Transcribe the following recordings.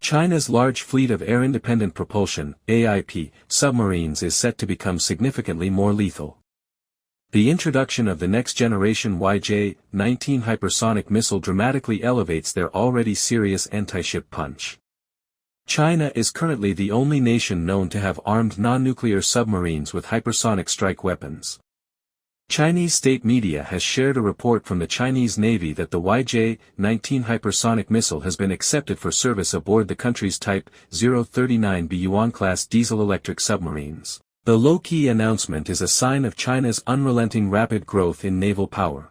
China's large fleet of air-independent propulsion (AIP) submarines is set to become significantly more lethal. The introduction of the next-generation YJ-19 hypersonic missile dramatically elevates their already serious anti-ship punch. China is currently the only nation known to have armed non-nuclear submarines with hypersonic strike weapons. Chinese state media has shared a report from the Chinese Navy that the YJ-19 hypersonic missile has been accepted for service aboard the country's Type 039B Yuan-class diesel-electric submarines. The low-key announcement is a sign of China's unrelenting rapid growth in naval power.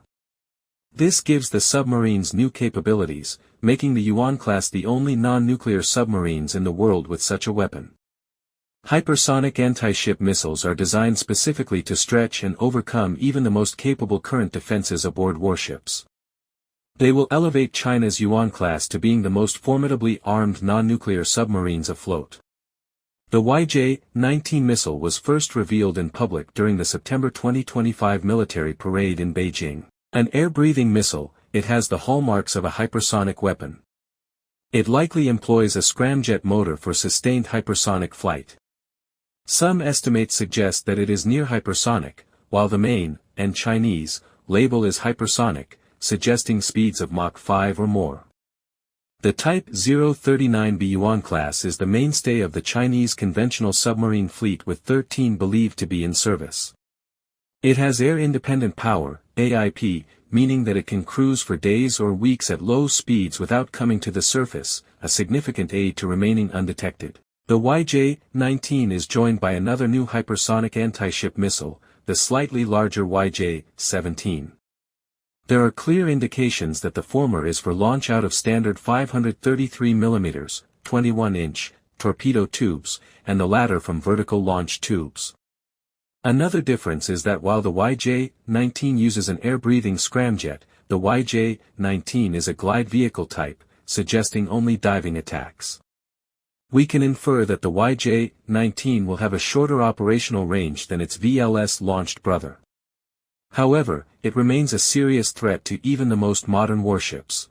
This gives the submarines new capabilities, making the Yuan-class the only non-nuclear submarines in the world with such a weapon. Hypersonic anti-ship missiles are designed specifically to stretch and overcome even the most capable current defenses aboard warships. They will elevate China's Yuan-class to being the most formidably armed non-nuclear submarines afloat. The YJ-19 missile was first revealed in public during the September 2025 military parade in Beijing. An air-breathing missile, it has the hallmarks of a hypersonic weapon. It likely employs a scramjet motor for sustained hypersonic flight. Some estimates suggest that it is near hypersonic, while the main, and Chinese, label is hypersonic, suggesting speeds of Mach 5 or more. The Type 039B Yuan class is the mainstay of the Chinese conventional submarine fleet with 13 believed to be in service. It has air-independent power, AIP, meaning that it can cruise for days or weeks at low speeds without coming to the surface, a significant aid to remaining undetected. The YJ-19 is joined by another new hypersonic anti-ship missile, the slightly larger YJ-17. There are clear indications that the former is for launch out of standard 533mm, 21-inch, torpedo tubes, and the latter from vertical launch tubes. Another difference is that while the YJ-19 uses an air-breathing scramjet, the YJ-19 is a glide vehicle type, suggesting only diving attacks. We can infer that the YJ-19 will have a shorter operational range than its VLS-launched brother. However, it remains a serious threat to even the most modern warships.